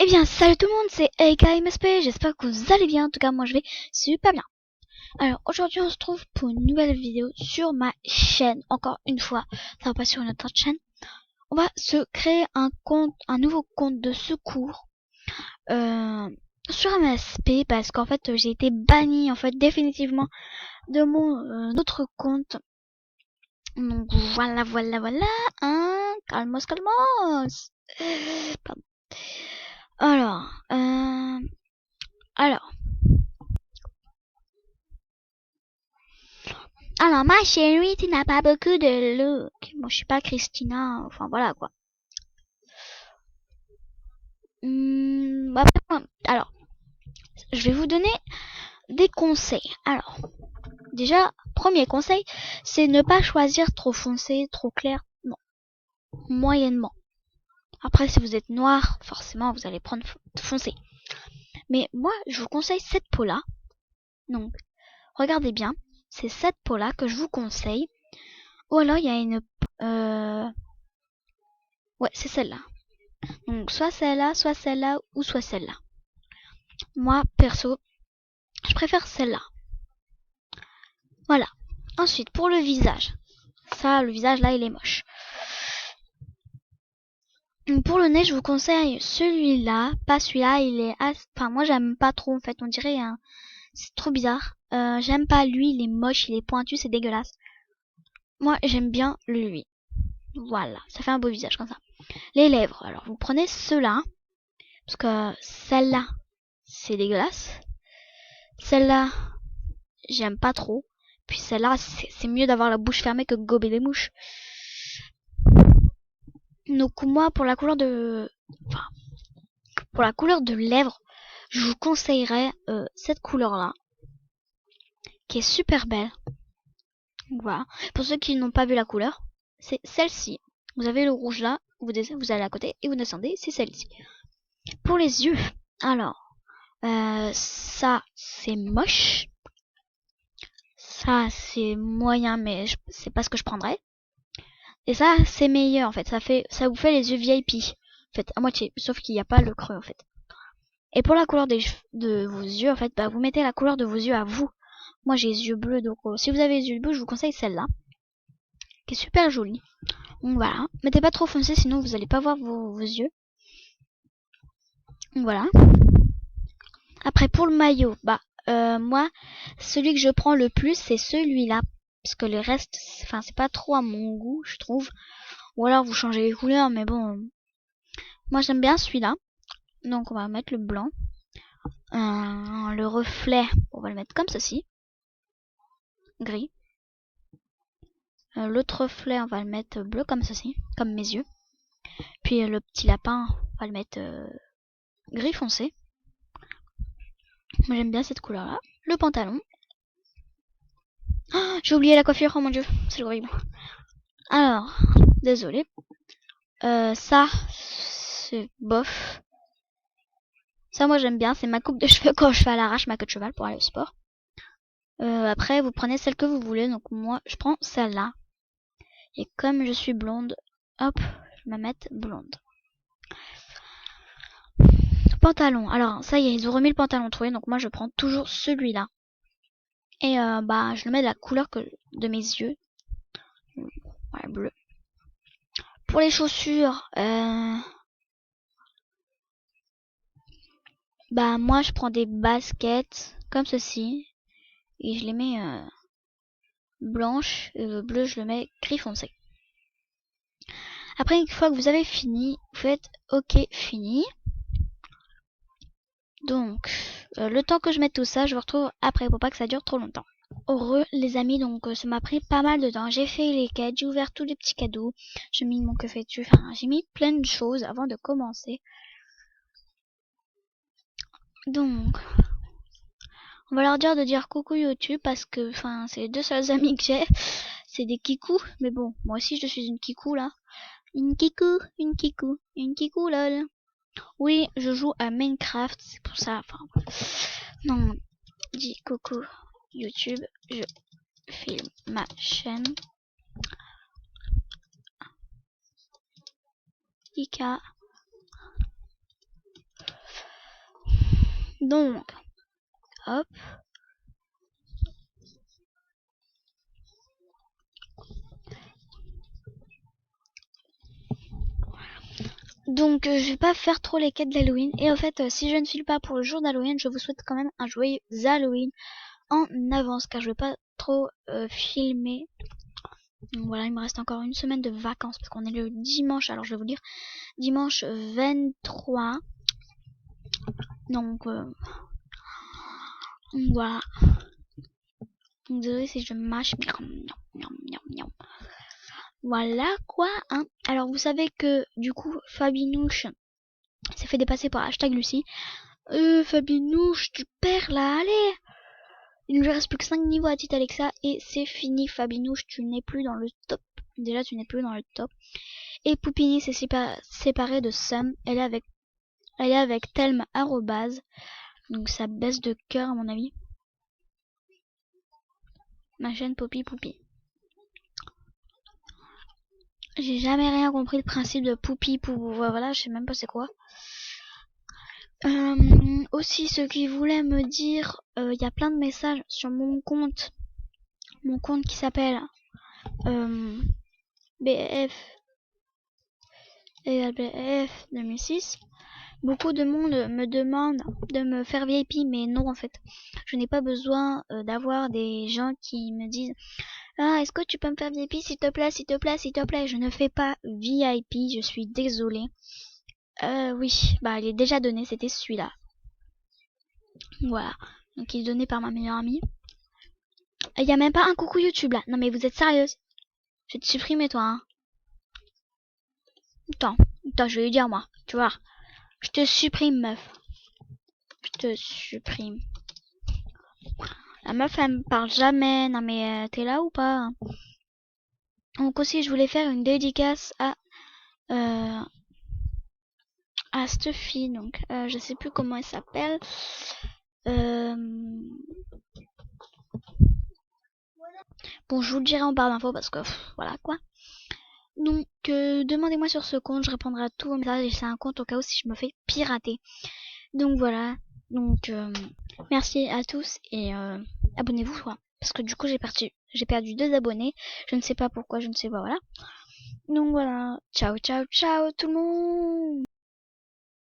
Eh bien, salut tout le monde, c'est AKMSP, j'espère que vous allez bien, en tout cas moi je vais super bien. Alors aujourd'hui on se trouve pour une nouvelle vidéo sur ma chaîne, encore une fois, ça va pas sur une autre chaîne. On va se créer un compte, un nouveau compte de secours sur MSP parce qu'en fait j'ai été banni en fait définitivement de mon autre compte. Donc voilà, hein, calmos. Pardon. Alors, Alors, ma chérie, tu n'as pas beaucoup de look. Bon, je suis pas Christina, enfin voilà quoi. Alors, je vais vous donner des conseils. Alors, déjà, premier conseil, c'est ne pas choisir trop foncé, trop clair. Non, moyennement. Après, si vous êtes noir, forcément, vous allez prendre foncé. Mais moi, je vous conseille cette peau-là. Donc, regardez bien, c'est cette peau-là que je vous conseille. Ou alors, il y a une... Ouais, c'est celle-là. Donc, soit celle-là, ou soit celle-là. Moi, perso, je préfère celle-là. Voilà. Ensuite, pour le visage. Ça, le visage, là, il est moche. Pour le nez, je vous conseille celui-là. Pas celui-là, il est... Enfin, moi, j'aime pas trop, en fait. On dirait... C'est trop bizarre. J'aime pas lui, il est moche, il est pointu, c'est dégueulasse. Moi, j'aime bien lui. Voilà, ça fait un beau visage comme ça. Les lèvres, alors vous prenez ceux-là. Parce que celle-là, c'est dégueulasse. Celle-là, j'aime pas trop. Puis celle-là, c'est mieux d'avoir la bouche fermée que de gober les mouches. Donc moi, pour la couleur de... Enfin, pour la couleur de lèvres, je vous conseillerais cette couleur-là. Qui est super belle. Voilà. Pour ceux qui n'ont pas vu la couleur, c'est celle-ci. Vous avez le rouge là, vous allez à côté et vous descendez, c'est celle-ci. Pour les yeux, alors, ça c'est moche. Ça c'est moyen, mais c'est pas ce que je prendrais. Et ça c'est meilleur en fait. Ça vous fait les yeux VIP. En fait, à moitié, sauf qu'il n'y a pas le creux en fait. Et pour la couleur de vos yeux, en fait, bah, vous mettez la couleur de vos yeux à vous. Moi j'ai les yeux bleus, donc si vous avez les yeux bleus, je vous conseille celle-là, qui est super jolie. Donc voilà, mettez pas trop foncé, sinon vous allez pas voir vos yeux. Donc voilà. Après pour le maillot, bah moi celui que je prends le plus c'est celui-là, parce que le reste, enfin c'est pas trop à mon goût, je trouve. Ou alors vous changez les couleurs, mais bon, moi j'aime bien celui-là. Donc on va mettre le blanc. Le reflet, on va le mettre comme ceci, gris. L'autre reflet, on va le mettre bleu comme ceci, comme mes yeux. Puis le petit lapin, on va le mettre gris foncé. Moi j'aime bien cette couleur là. Le pantalon. Oh, j'ai oublié la coiffure, oh mon dieu, c'est horrible. Alors, désolé. Ça, c'est bof. Ça moi j'aime bien, c'est ma coupe de cheveux quand je fais à l'arrache ma queue de cheval pour aller au sport. Après vous prenez celle que vous voulez, donc moi je prends celle-là. Et comme je suis blonde, hop, je vais me mettre blonde. Pantalon, alors ça y est, ils ont remis le pantalon troué, donc moi je prends toujours celui-là. Et bah je le mets de la couleur de mes yeux. Ouais, bleu. Pour les chaussures, bah moi je prends des baskets comme ceci. Et je les mets blanches, et le bleu je le mets gris foncé. Après une fois que vous avez fini, vous faites OK fini. Donc le temps que je mette tout ça, je vous retrouve après pour pas que ça dure trop longtemps. Heureux les amis, donc ça m'a pris pas mal de temps. J'ai fait les quêtes, j'ai ouvert tous les petits cadeaux, j'ai mis mon café dessus, enfin j'ai mis plein de choses avant de commencer. Donc on va leur dire de dire coucou YouTube parce que enfin c'est les deux seuls amis que j'ai. C'est des kikous, mais bon, moi aussi je suis une kikou là. Une kikou lol. Oui, je joue à Minecraft, c'est pour ça, enfin. Non, dis coucou YouTube, je filme ma chaîne. Ika. Donc, hop. Donc, je vais pas faire trop les quêtes d'Halloween. Et en fait, si je ne file pas pour le jour d'Halloween, je vous souhaite quand même un joyeux Halloween en avance, car je vais pas trop filmer. Donc voilà, il me reste encore une semaine de vacances, parce qu'on est le dimanche, alors je vais vous dire, dimanche 23. Donc, voilà. Donc, désolé si je mâche. Voilà quoi, hein. Alors vous savez que du coup Fabinouche s'est fait dépasser par hashtag Lucie. Fabinouche, tu perds là, allez. Il ne lui reste plus que 5 niveaux à Tite Alexa et c'est fini. Fabinouche, tu n'es plus dans le top. Déjà tu n'es plus dans le top. Et Poupini s'est séparée de Sam. Elle est avec Thelma arrobase. Donc ça baisse de cœur à mon avis. Ma chaîne Poppy Poupy. J'ai jamais rien compris le principe de Poupy Poupou. Voilà, je sais même pas c'est quoi. Aussi, ceux qui voulaient me dire, il y a plein de messages sur mon compte qui s'appelle BF et BF 2006. Beaucoup de monde me demande de me faire VIP, mais non en fait, je n'ai pas besoin d'avoir des gens qui me disent ah est-ce que tu peux me faire VIP s'il te plaît, s'il te plaît, s'il te plaît. Je ne fais pas VIP, je suis désolée. Oui, bah il est déjà donné, c'était celui-là. Voilà, donc il est donné par ma meilleure amie. Il y a même pas un coucou YouTube là. Non mais vous êtes sérieuse? Je vais te supprimer toi, hein. Attends, je vais lui dire moi. Tu vois. Je te supprime meuf. Je te supprime. La meuf elle me parle jamais. Non mais t'es là ou pas? Donc aussi je voulais faire une dédicace euh, à cette fille. Donc je sais plus comment elle s'appelle. Bon je vous le dirai en barre d'infos parce que voilà quoi. Donc demandez-moi sur ce compte, je répondrai à tous vos messages et c'est un compte au cas où si je me fais pirater. Donc voilà. Donc merci à tous et abonnez-vous quoi. Parce que du coup j'ai perdu 2 abonnés. Je ne sais pas pourquoi, je ne sais pas voilà. Donc voilà. Ciao ciao ciao tout le monde.